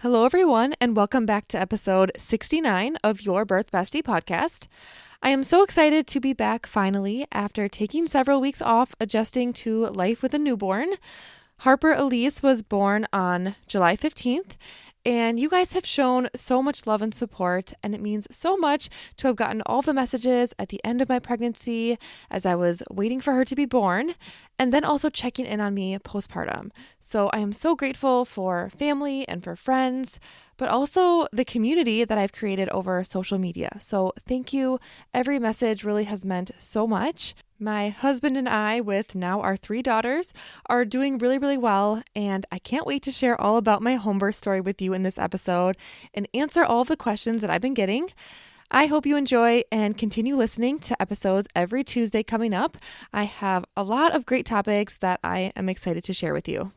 Hello, everyone, and welcome back to episode 69 of Your Birth Bestie podcast. I am so excited to be back finally after taking several weeks off adjusting to life with a newborn. Harper Elyse was born on July 15th, and you guys have shown so much love and support, and it means so much to have gotten all the messages at the end of my pregnancy as I was waiting for her to be born, and then also checking in on me postpartum. So I am so grateful for family and for friends, but also the community that I've created over social media. So thank you. Every message really has meant so much. My husband and I, with now our 3 daughters, are doing really, really well, and I can't wait to share all about my home birth story with you in this episode and answer all of the questions that I've been getting. I hope you enjoy and continue listening to episodes every Tuesday coming up. I have a lot of great topics that I am excited to share with you.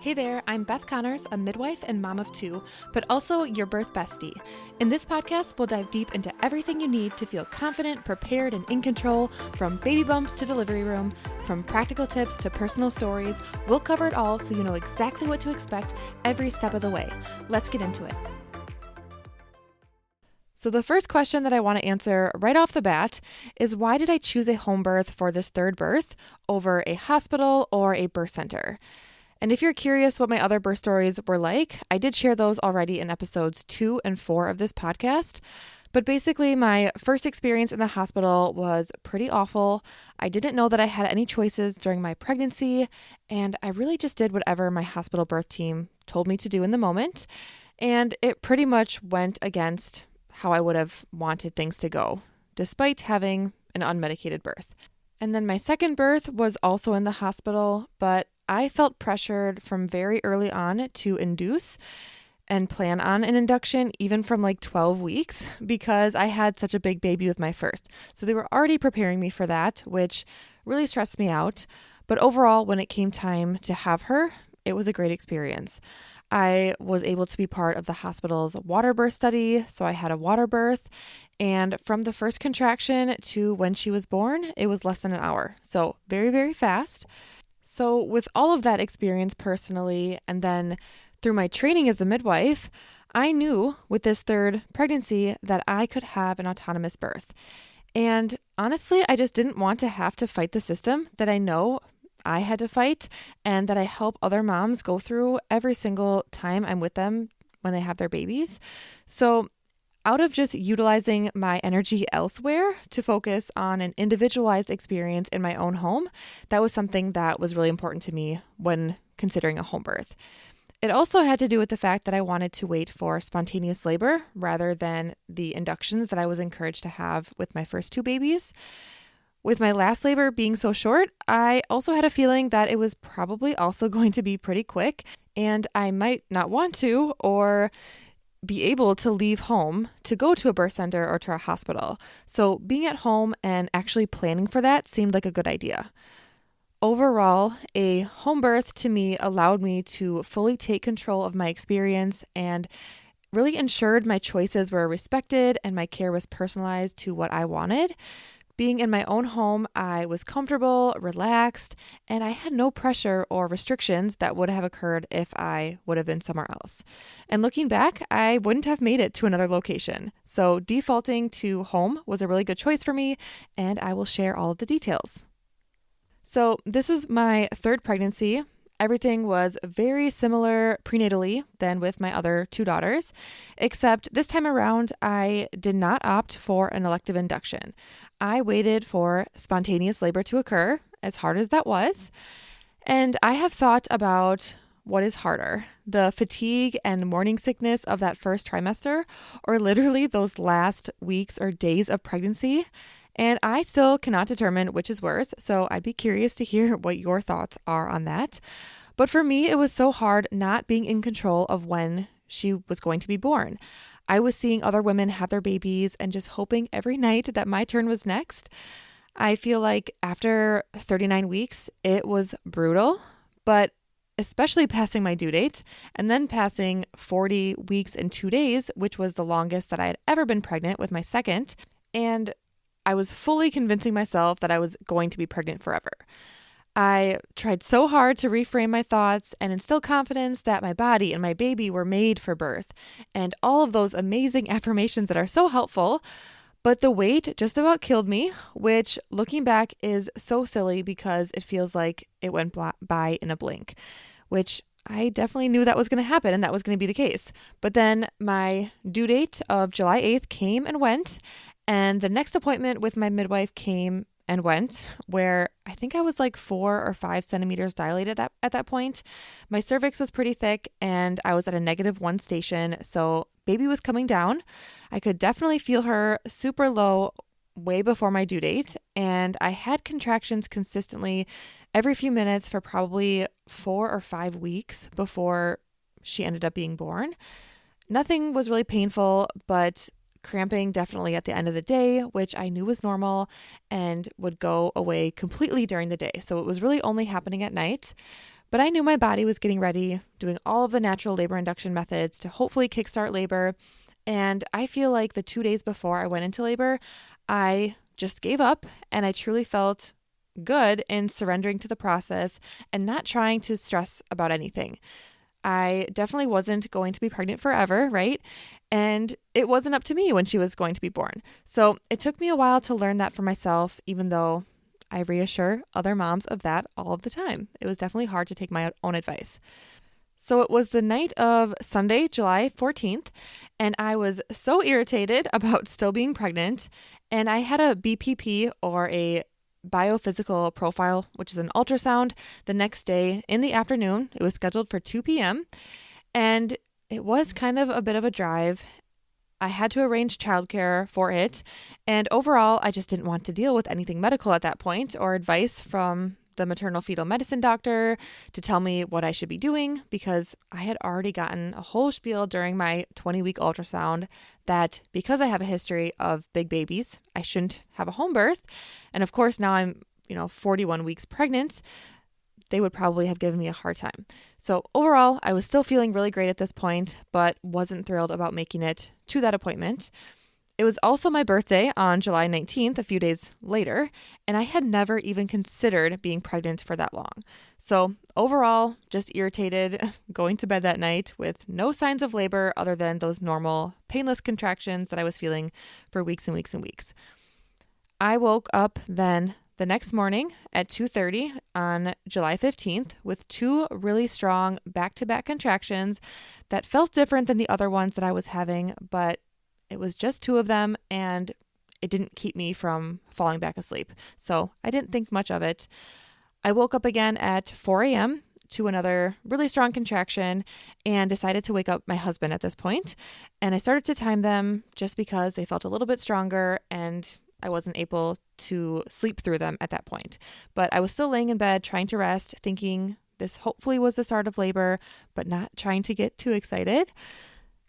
Hey there, I'm Beth Connors, a midwife and mom of 2, but also your birth bestie. In this podcast, we'll dive deep into everything you need to feel confident, prepared, and in control, from baby bump to delivery room, from practical tips to personal stories. We'll cover it all so you know exactly what to expect every step of the way. Let's get into it. So the first question that I want to answer right off the bat is, why did I choose a home birth for this third birth over a hospital or a birth center? And if you're curious what my other birth stories were like, I did share those already in episodes 2 and 4 of this podcast. But basically, my first experience in the hospital was pretty awful. I didn't know that I had any choices during my pregnancy, and I really just did whatever my hospital birth team told me to do in the moment. And it pretty much went against how I would have wanted things to go, despite having an unmedicated birth. And then my second birth was also in the hospital, but I felt pressured from very early on to induce and plan on an induction, even from like 12 weeks, because I had such a big baby with my first. So they were already preparing me for that, which really stressed me out. But overall, when it came time to have her, it was a great experience. I was able to be part of the hospital's water birth study, so I had a water birth. And from the first contraction to when she was born, it was less than an hour. So very, very fast. So with all of that experience personally, and then through my training as a midwife, I knew with this third pregnancy that I could have an autonomous birth. And honestly, I just didn't want to have to fight the system that I know I had to fight and that I help other moms go through every single time I'm with them when they have their babies. So out of just utilizing my energy elsewhere to focus on an individualized experience in my own home, that was something that was really important to me when considering a home birth. It also had to do with the fact that I wanted to wait for spontaneous labor rather than the inductions that I was encouraged to have with my first 2 babies. With my last labor being so short, I also had a feeling that it was probably also going to be pretty quick, and I might not want to or be able to leave home to go to a birth center or to a hospital. So being at home and actually planning for that seemed like a good idea. Overall, a home birth to me allowed me to fully take control of my experience and really ensured my choices were respected and my care was personalized to what I wanted. Being in my own home, I was comfortable, relaxed, and I had no pressure or restrictions that would have occurred if I would have been somewhere else. And looking back, I wouldn't have made it to another location. So defaulting to home was a really good choice for me, and I will share all of the details. So this was my third pregnancy. Everything was very similar prenatally than with my other 2 daughters, except this time around, I did not opt for an elective induction. I waited for spontaneous labor to occur, as hard as that was, and I have thought about what is harder, the fatigue and morning sickness of that first trimester, or literally those last weeks or days of pregnancy. And I still cannot determine which is worse, so I'd be curious to hear what your thoughts are on that. But for me, it was so hard not being in control of when she was going to be born. I was seeing other women have their babies and just hoping every night that my turn was next. I feel like after 39 weeks, it was brutal, but especially passing my due date and then passing 40 weeks and 2 days, which was the longest that I had ever been pregnant with my second. And I was fully convincing myself that I was going to be pregnant forever. I tried so hard to reframe my thoughts and instill confidence that my body and my baby were made for birth, and all of those amazing affirmations that are so helpful. But the wait just about killed me, which looking back is so silly because it feels like it went by in a blink, which I definitely knew that was going to happen and that was going to be the case. But then my due date of July 8th came and went, and the next appointment with my midwife came and went, where I think I was like 4 or 5 centimeters dilated at that point. My cervix was pretty thick and I was at a -1 station, so baby was coming down. I could definitely feel her super low way before my due date, and I had contractions consistently every few minutes for probably 4 or 5 weeks before she ended up being born. Nothing was really painful, but cramping definitely at the end of the day, which I knew was normal and would go away completely during the day. So it was really only happening at night. But I knew my body was getting ready, doing all of the natural labor induction methods to hopefully kickstart labor. And I feel like the 2 days before I went into labor, I just gave up and I truly felt good in surrendering to the process and not trying to stress about anything. I definitely wasn't going to be pregnant forever, right? And it wasn't up to me when she was going to be born. So it took me a while to learn that for myself, even though I reassure other moms of that all of the time. It was definitely hard to take my own advice. So it was the night of Sunday, July 14th, and I was so irritated about still being pregnant. And I had a BPP, or a biophysical profile, which is an ultrasound, the next day in the afternoon. It was scheduled for 2 p.m. And it was kind of a bit of a drive. I had to arrange childcare for it. And overall, I just didn't want to deal with anything medical at that point or advice from the maternal fetal medicine doctor to tell me what I should be doing, because I had already gotten a whole spiel during my 20-week ultrasound that because I have a history of big babies, I shouldn't have a home birth. And of course, now I'm, 41 weeks pregnant, they would probably have given me a hard time. So overall, I was still feeling really great at this point, but wasn't thrilled about making it to that appointment. It was also my birthday on July 19th, a few days later, and I had never even considered being pregnant for that long. So overall, just irritated, going to bed that night with no signs of labor other than those normal painless contractions that I was feeling for weeks and weeks and weeks. I woke up then the next morning at 2:30 on July 15th with 2 really strong back-to-back contractions that felt different than the other ones that I was having, but it was just 2 of them, and it didn't keep me from falling back asleep. So I didn't think much of it. I woke up again at 4 a.m. to another really strong contraction and decided to wake up my husband at this point. And I started to time them just because they felt a little bit stronger and I wasn't able to sleep through them at that point. But I was still laying in bed trying to rest, thinking this hopefully was the start of labor, but not trying to get too excited.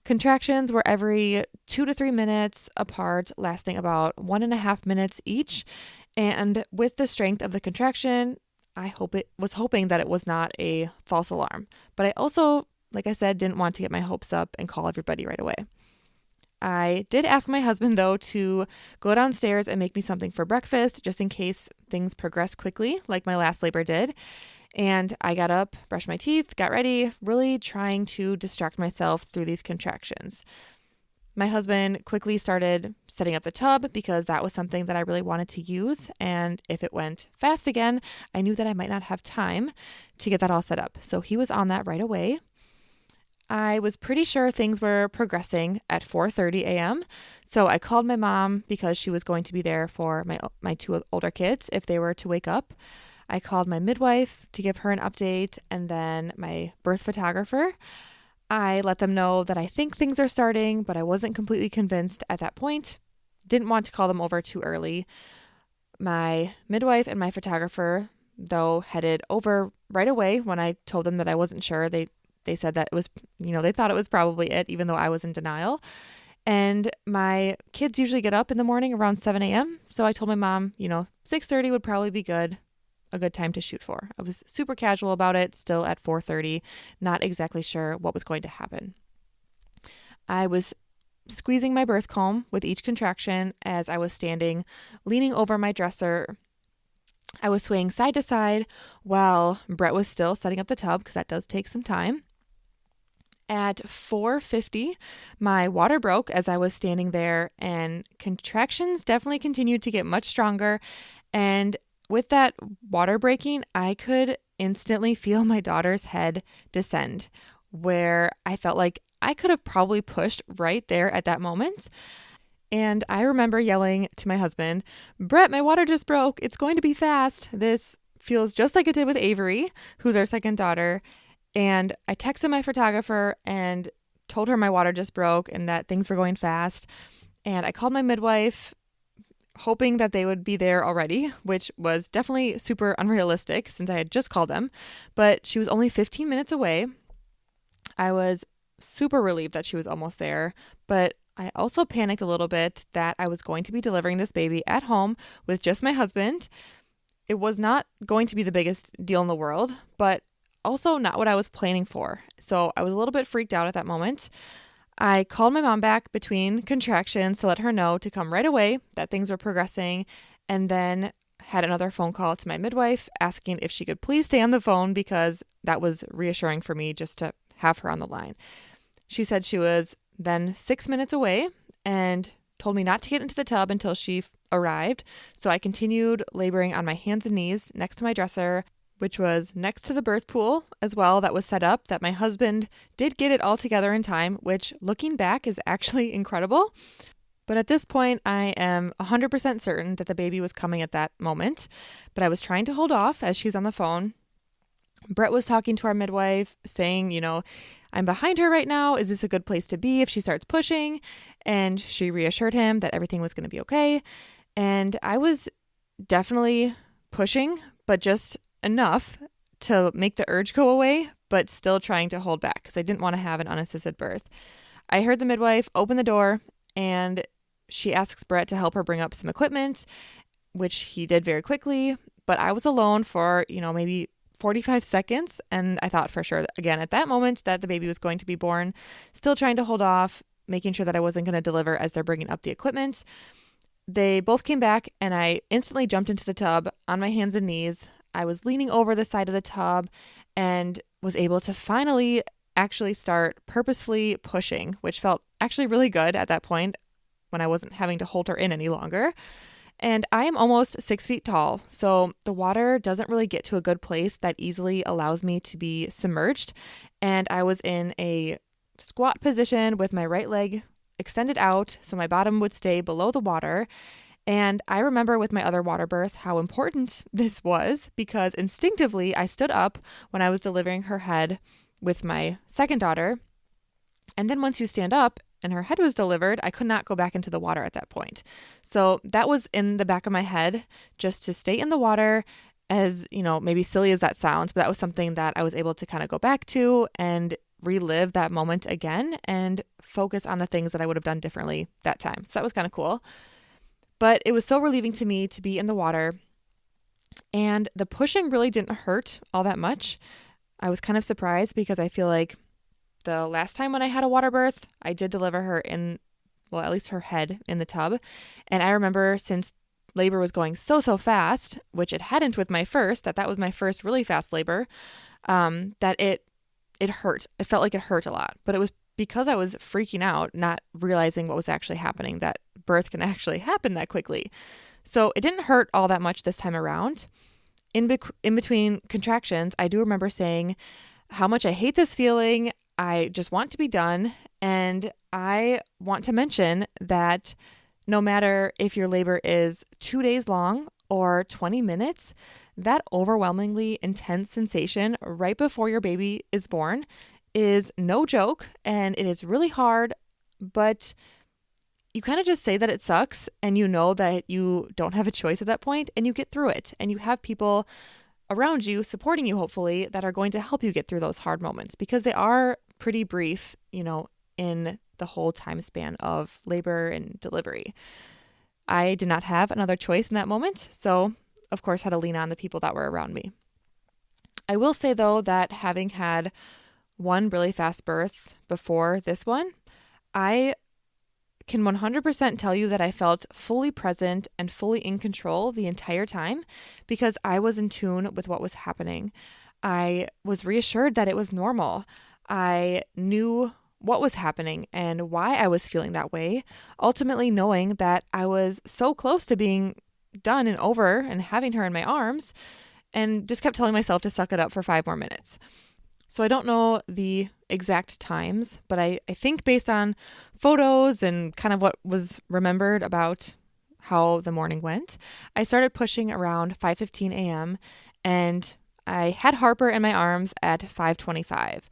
Contractions were every 2 to 3 minutes apart, lasting about 1.5 minutes each. And with the strength of the contraction, I was hoping that it was not a false alarm. But I also, like I said, didn't want to get my hopes up and call everybody right away. I did ask my husband, though, to go downstairs and make me something for breakfast, just in case things progress quickly, like my last labor did. And I got up, brushed my teeth, got ready, really trying to distract myself through these contractions. My husband quickly started setting up the tub because that was something that I really wanted to use. And if it went fast again, I knew that I might not have time to get that all set up. So he was on that right away. I was pretty sure things were progressing at 4:30 a.m. So I called my mom because she was going to be there for my 2 older kids if they were to wake up. I called my midwife to give her an update, and then my birth photographer. I let them know that I think things are starting, but I wasn't completely convinced at that point. Didn't want to call them over too early. My midwife and my photographer, though, headed over right away when I told them that I wasn't sure. They said that it was, they thought it was probably it, even though I was in denial. And my kids usually get up in the morning around 7 a.m. So I told my mom, 6:30 would probably be a good time to shoot for. I was super casual about it, still at 4:30, not exactly sure what was going to happen. I was squeezing my birth comb with each contraction as I was standing, leaning over my dresser I was swaying side to side while Brett was still setting up the tub, because that does take some time. At 4:50, my water broke as I was standing there, and contractions definitely continued to get much stronger. And with that water breaking, I could instantly feel my daughter's head descend, where I felt like I could have probably pushed right there at that moment. And I remember yelling to my husband, "Brett, my water just broke. It's going to be fast." This feels just like it did with Avery, who's our second daughter. And I texted my photographer and told her my water just broke and that things were going fast. And I called my midwife, hoping that they would be there already, which was definitely super unrealistic since I had just called them. But she was only 15 minutes away. I was super relieved that she was almost there, but I also panicked a little bit that I was going to be delivering this baby at home with just my husband. It was not going to be the biggest deal in the world, but also not what I was planning for. So I was a little bit freaked out at that moment. I called my mom back between contractions to let her know to come right away, that things were progressing, and then had another phone call to my midwife asking if she could please stay on the phone, because that was reassuring for me just to have her on the line. She said she was then 6 minutes away and told me not to get into the tub until she arrived. So I continued laboring on my hands and knees next to my dresser, which was next to the birth pool as well, that was set up, that my husband did get it all together in time, which looking back is actually incredible. But at this point, I am 100% certain that the baby was coming at that moment, but I was trying to hold off as she was on the phone. Brett was talking to our midwife saying, "I'm behind her right now. Is this a good place to be if she starts pushing?" And she reassured him that everything was going to be okay. And I was definitely pushing, but just enough to make the urge go away, but still trying to hold back because I didn't want to have an unassisted birth. I heard the midwife open the door and she asks Brett to help her bring up some equipment, which he did very quickly. But I was alone for, maybe 45 seconds. And I thought for sure, again, at that moment that the baby was going to be born, still trying to hold off, making sure that I wasn't going to deliver as they're bringing up the equipment. They both came back and I instantly jumped into the tub on my hands and knees. I was leaning over the side of the tub and was able to finally actually start purposefully pushing, which felt actually really good at that point when I wasn't having to hold her in any longer. And I am almost 6 feet tall, so the water doesn't really get to a good place that easily allows me to be submerged. And I was in a squat position with my right leg extended out so my bottom would stay below the water. And I remember with my other water birth how important this was, because instinctively I stood up when I was delivering her head with my second daughter. And then once you stand up and her head was delivered, I could not go back into the water at that point. So that was in the back of my head, just to stay in the water, as, maybe silly as that sounds, but that was something that I was able to kind of go back to and relive that moment again and focus on the things that I would have done differently that time. So that was kind of cool. But it was so relieving to me to be in the water, and the pushing really didn't hurt all that much. I was kind of surprised because I feel like the last time when I had a water birth, I did deliver her at least her head in the tub. And I remember, since labor was going so fast, which it hadn't with my first, that was my first really fast labor, that it hurt. It felt like it hurt a lot, but it was because I was freaking out, not realizing what was actually happening, that birth can actually happen that quickly. So it didn't hurt all that much this time around. In between contractions, I do remember saying how much I hate this feeling. I just want to be done. And I want to mention that no matter if your labor is 2 days long or 20 minutes, that overwhelmingly intense sensation right before your baby is born is no joke, and it is really hard, but you kind of just say that it sucks, and you know that you don't have a choice at that point, and you get through it, and you have people around you supporting you, hopefully, that are going to help you get through those hard moments, because they are pretty brief, in the whole time span of labor and delivery. I did not have another choice in that moment, so of course had to lean on the people that were around me. I will say, though, that having had one really fast birth before this one, I can 100% tell you that I felt fully present and fully in control the entire time because I was in tune with what was happening. I was reassured that it was normal. I knew what was happening and why I was feeling that way, ultimately knowing that I was so close to being done and over and having her in my arms, and just kept telling myself to suck it up for 5 more minutes. So I don't know the exact times, but I think based on photos and kind of what was remembered about how the morning went, I started pushing around 5:15 a.m. and I had Harper in my arms at 5:25.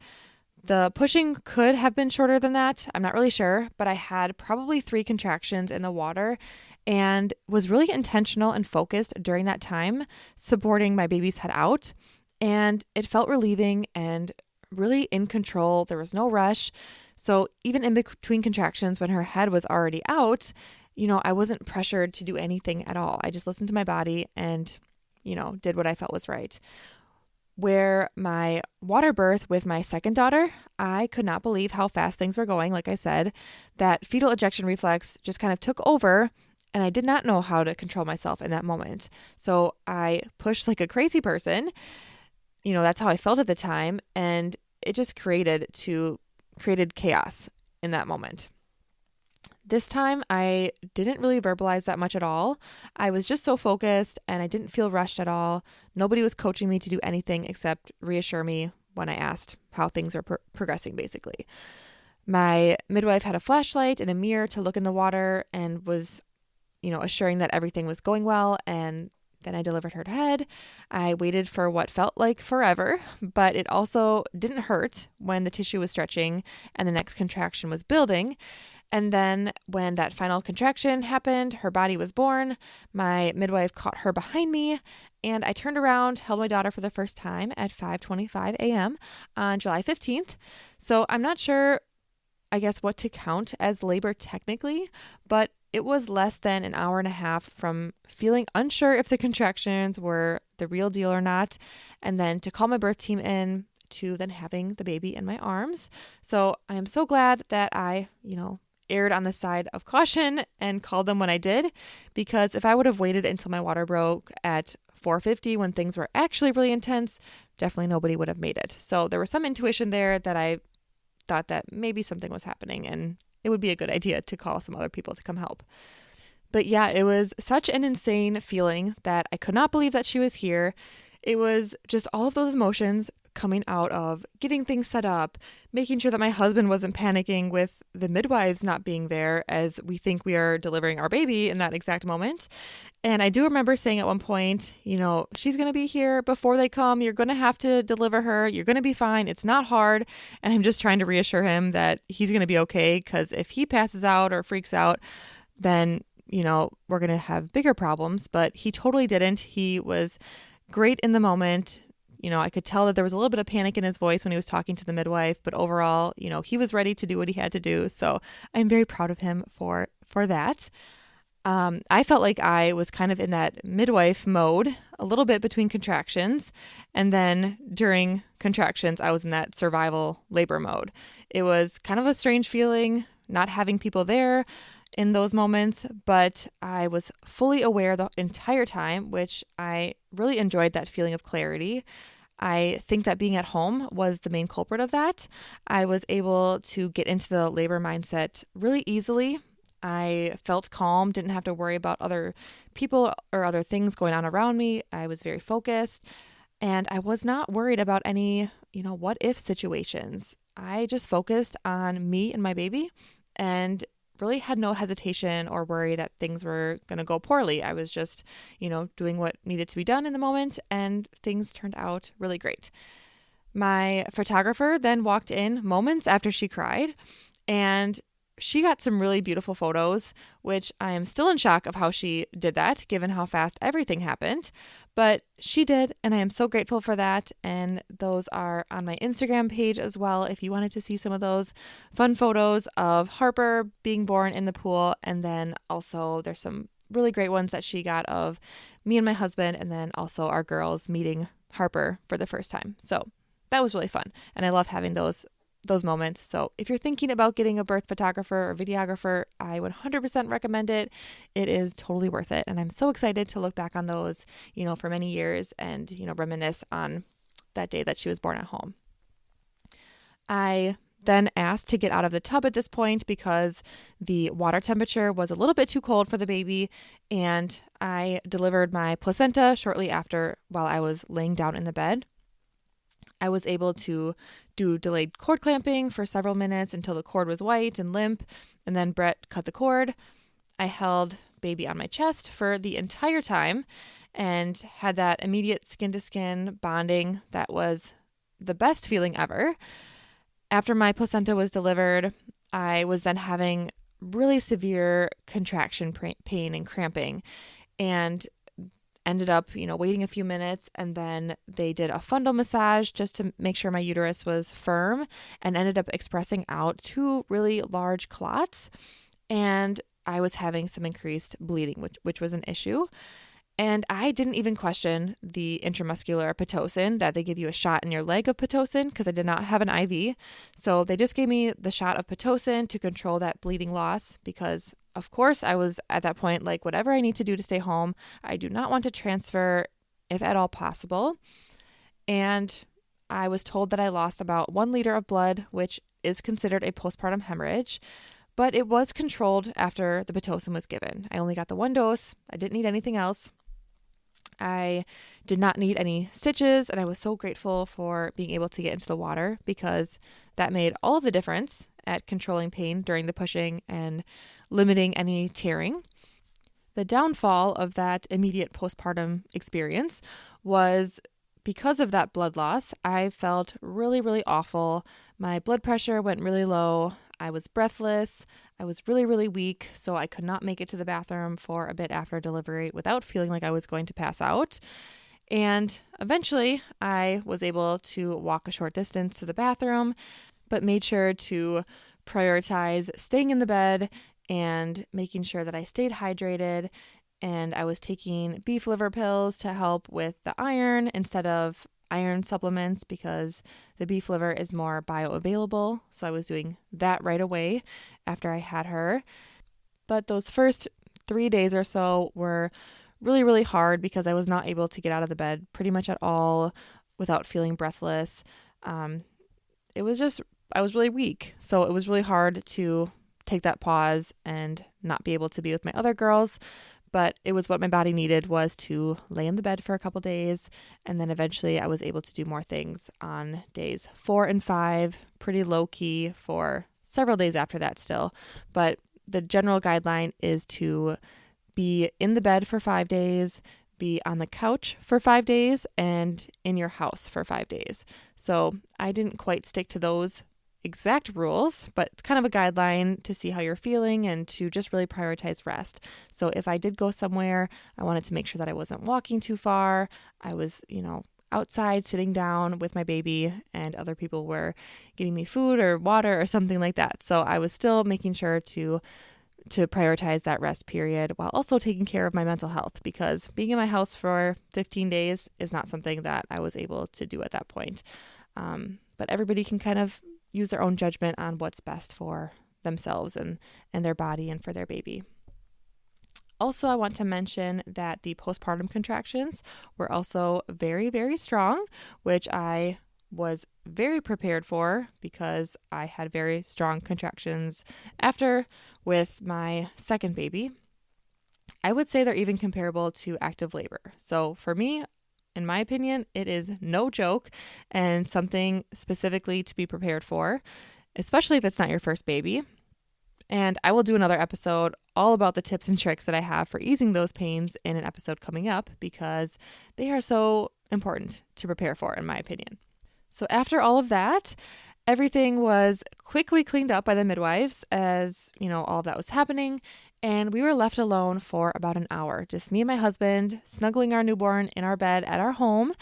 The pushing could have been shorter than that. I'm not really sure, but I had probably 3 contractions in the water and was really intentional and focused during that time, supporting my baby's head out. And it felt relieving and really in control. There was no rush. So even in between contractions, when her head was already out, I wasn't pressured to do anything at all. I just listened to my body and, did what I felt was right. Where my water birth with my second daughter, I could not believe how fast things were going. Like I said, that fetal ejection reflex just kind of took over, and I did not know how to control myself in that moment. So I pushed like a crazy person. That's how I felt at the time, and it just created chaos in that moment. This time, I didn't really verbalize that much at all. I was just so focused and I didn't feel rushed at all. Nobody was coaching me to do anything except reassure me when I asked how things were progressing, basically. My midwife had a flashlight and a mirror to look in the water and was, assuring that everything was going well. And then I delivered her head. I waited for what felt like forever, but it also didn't hurt when the tissue was stretching and the next contraction was building. And then when that final contraction happened, her body was born. My midwife caught her behind me, and I turned around, held my daughter for the first time at 5:25 a.m. on July 15th. So I'm not sure, I guess, what to count as labor technically, but it was less than an hour and a half from feeling unsure if the contractions were the real deal or not, and then to call my birth team in, to then having the baby in my arms. So I am so glad that I, erred on the side of caution and called them when I did, because if I would have waited until my water broke at 4:50 when things were actually really intense, definitely nobody would have made it. So there was some intuition there that I thought that maybe something was happening and it would be a good idea to call some other people to come help. But yeah, it was such an insane feeling that I could not believe that she was here. It was just all of those emotions coming out of getting things set up, making sure that my husband wasn't panicking with the midwives not being there as we think we are delivering our baby in that exact moment. And I do remember saying at one point, she's going to be here before they come. You're going to have to deliver her. You're going to be fine. It's not hard. And I'm just trying to reassure him that he's going to be okay, because if he passes out or freaks out, then, we're going to have bigger problems. But he totally didn't. He was great in the moment. I could tell that there was a little bit of panic in his voice when he was talking to the midwife, but overall, he was ready to do what he had to do. So I'm very proud of him for that. I felt like I was kind of in that midwife mode a little bit between contractions. And then during contractions, I was in that survival labor mode. It was kind of a strange feeling not having people there in those moments, but I was fully aware the entire time, which I really enjoyed that feeling of clarity. I think that being at home was the main culprit of that. I was able to get into the labor mindset really easily. I felt calm, didn't have to worry about other people or other things going on around me. I was very focused, and I was not worried about any, what if situations. I just focused on me and my baby and really had no hesitation or worry that things were going to go poorly. I was just, doing what needed to be done in the moment, and things turned out really great. My photographer then walked in moments after she cried, and she got some really beautiful photos, which I am still in shock of how she did that, given how fast everything happened. But she did, and I am so grateful for that. And those are on my Instagram page as well, if you wanted to see some of those fun photos of Harper being born in the pool. And then also there's some really great ones that she got of me and my husband, and then also our girls meeting Harper for the first time. So that was really fun. And I love having those those moments. So if you're thinking about getting a birth photographer or videographer, I would 100% recommend it. It is totally worth it. And I'm so excited to look back on those, for many years and, reminisce on that day that she was born at home. I then asked to get out of the tub at this point because the water temperature was a little bit too cold for the baby, and I delivered my placenta shortly after while I was laying down in the bed. I was able to do delayed cord clamping for several minutes until the cord was white and limp, and then Brett cut the cord. I held baby on my chest for the entire time and had that immediate skin-to-skin bonding that was the best feeling ever. After my placenta was delivered, I was then having really severe contraction pain and cramping, and ended up, waiting a few minutes, and then they did a fundal massage just to make sure my uterus was firm, and ended up expressing out 2 really large clots, and I was having some increased bleeding, which was an issue. And I didn't even question the intramuscular Pitocin, that they give you a shot in your leg of Pitocin, because I did not have an IV. So they just gave me the shot of Pitocin to control that bleeding loss, because of course I was at that point like, whatever I need to do to stay home, I do not want to transfer if at all possible. And I was told that I lost about 1 liter of blood, which is considered a postpartum hemorrhage, but it was controlled after the Pitocin was given. I only got the 1 dose. I didn't need anything else. I did not need any stitches, and I was so grateful for being able to get into the water, because that made all of the difference at controlling pain during the pushing and limiting any tearing. The downfall of that immediate postpartum experience was because of that blood loss. I felt really, really awful. My blood pressure went really low. I was breathless. I was really, really weak, so I could not make it to the bathroom for a bit after delivery without feeling like I was going to pass out. And eventually, I was able to walk a short distance to the bathroom, but made sure to prioritize staying in the bed and making sure that I stayed hydrated. And I was taking beef liver pills to help with the iron instead of iron supplements, because the beef liver is more bioavailable. So I was doing that right away after I had her. But those first 3 days or so were really, really hard, because I was not able to get out of the bed pretty much at all without feeling breathless. I was really weak. So it was really hard to take that pause and not be able to be with my other girls. But it was what my body needed, was to lay in the bed for a couple days. And then eventually I was able to do more things on days 4 and 5, pretty low key for several days after that still. But the general guideline is to be in the bed for 5 days, be on the couch for 5 days, and in your house for 5 days. So I didn't quite stick to those exact rules, but it's kind of a guideline to see how you're feeling and to just really prioritize rest. So if I did go somewhere, I wanted to make sure that I wasn't walking too far. I was, outside sitting down with my baby, and other people were getting me food or water or something like that. So I was still making sure to prioritize that rest period while also taking care of my mental health, because being in my house for 15 days is not something that I was able to do at that point. But everybody can kind of use their own judgment on what's best for themselves and their body and for their baby. Also, I want to mention that the postpartum contractions were also very, very strong, which I was very prepared for, because I had very strong contractions after with my second baby. I would say they're even comparable to active labor. So for me, in my opinion, it is no joke and something specifically to be prepared for, especially if it's not your first baby. And I will do another episode all about the tips and tricks that I have for easing those pains in an episode coming up, because they are so important to prepare for, in my opinion. So after all of that, everything was quickly cleaned up by the midwives as, all of that was happening. And we were left alone for about an hour, just me and my husband, snuggling our newborn in our bed at our home.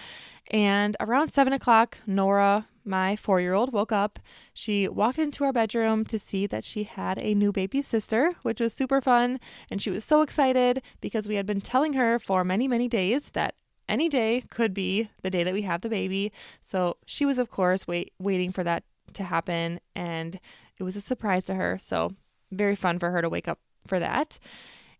And around 7 o'clock, Nora, my 4-year-old, woke up. She walked into our bedroom to see that she had a new baby sister, which was super fun. And she was so excited, because we had been telling her for many, many days that any day could be the day that we have the baby. So she was, of course, waiting for that to happen, and it was a surprise to her. So very fun for her to wake up for that.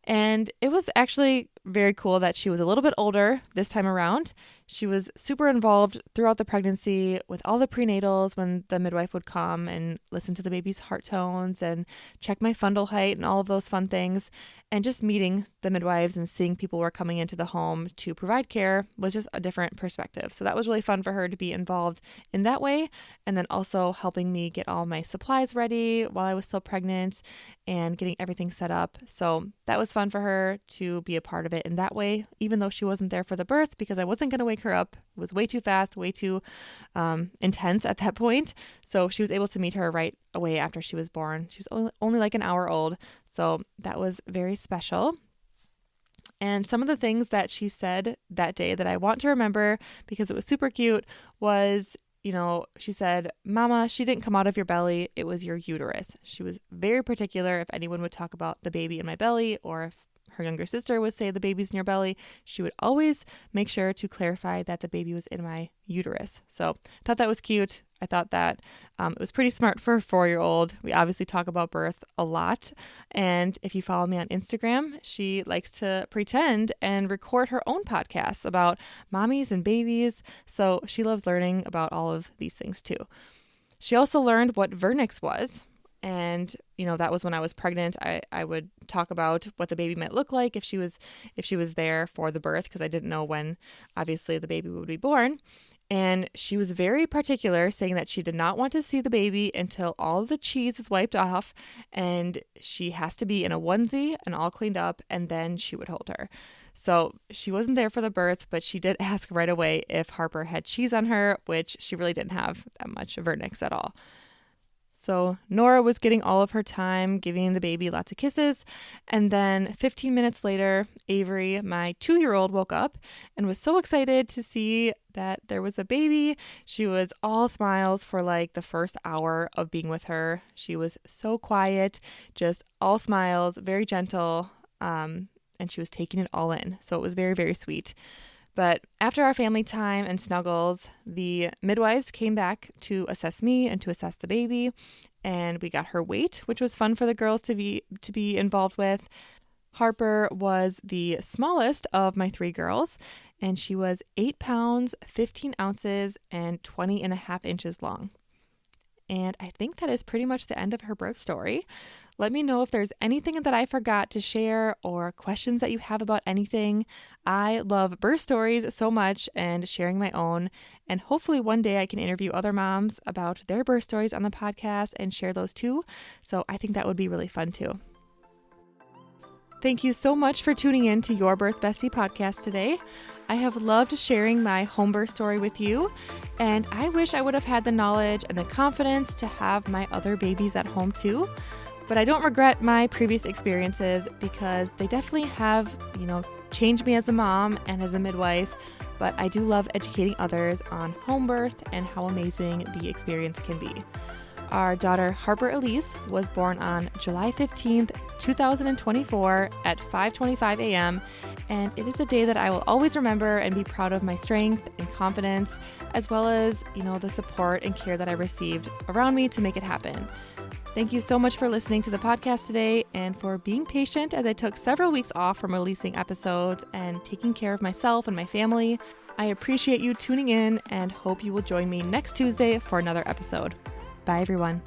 And it was actually very cool that she was a little bit older this time around. She was super involved throughout the pregnancy with all the prenatals when the midwife would come and listen to the baby's heart tones and check my fundal height and all of those fun things. And just meeting the midwives and seeing people who were coming into the home to provide care was just a different perspective. So that was really fun for her to be involved in that way. And then also helping me get all my supplies ready while I was still pregnant and getting everything set up. So that was fun for her to be a part of it in that way, even though she wasn't there for the birth because I wasn't going to wake her up. It was way too fast, way too intense at that point. So she was able to meet her right away after she was born. She was only like an hour old. So that was very special. And some of the things that she said that day that I want to remember because it was super cute was, she said, "Mama, she didn't come out of your belly. It was your uterus." She was very particular if anyone would talk about the baby in my belly or if her younger sister would say the baby's in your belly. She would always make sure to clarify that the baby was in my uterus. So I thought that was cute. I thought that it was pretty smart for a 4-year-old. We obviously talk about birth a lot. And if you follow me on Instagram, she likes to pretend and record her own podcasts about mommies and babies. So she loves learning about all of these things too. She also learned what vernix was. And, that was when I was pregnant. I would talk about what the baby might look like if she was there for the birth, because I didn't know when, obviously, the baby would be born. And she was very particular, saying that she did not want to see the baby until all of the cheese is wiped off and she has to be in a onesie and all cleaned up, and then she would hold her. So she wasn't there for the birth, but she did ask right away if Harper had cheese on her, which she really didn't have that much vernix at all. So Nora was getting all of her time, giving the baby lots of kisses. And then 15 minutes later, Avery, my 2-year-old, woke up and was so excited to see that there was a baby. She was all smiles for like the first hour of being with her. She was so quiet, just all smiles, very gentle, and she was taking it all in. So it was very, very sweet. But after our family time and snuggles, the midwives came back to assess me and to assess the baby, and we got her weight, which was fun for the girls to be involved with. Harper was the smallest of my 3 girls, and she was 8 pounds, 15 ounces, and 20.5 inches long. And I think that is pretty much the end of her birth story. Let me know if there's anything that I forgot to share or questions that you have about anything. I love birth stories so much and sharing my own. And hopefully one day I can interview other moms about their birth stories on the podcast and share those too. So I think that would be really fun too. Thank you so much for tuning in to Your Birth Bestie podcast today. I have loved sharing my home birth story with you, and I wish I would have had the knowledge and the confidence to have my other babies at home too. But I don't regret my previous experiences because they definitely have, changed me as a mom and as a midwife. But I do love educating others on home birth and how amazing the experience can be. Our daughter, Harper Elyse, was born on July 15th, 2024 at 5:25 a.m. And it is a day that I will always remember and be proud of my strength and confidence, as well as, the support and care that I received around me to make it happen. Thank you so much for listening to the podcast today and for being patient as I took several weeks off from releasing episodes and taking care of myself and my family. I appreciate you tuning in and hope you will join me next Tuesday for another episode. Bye, everyone.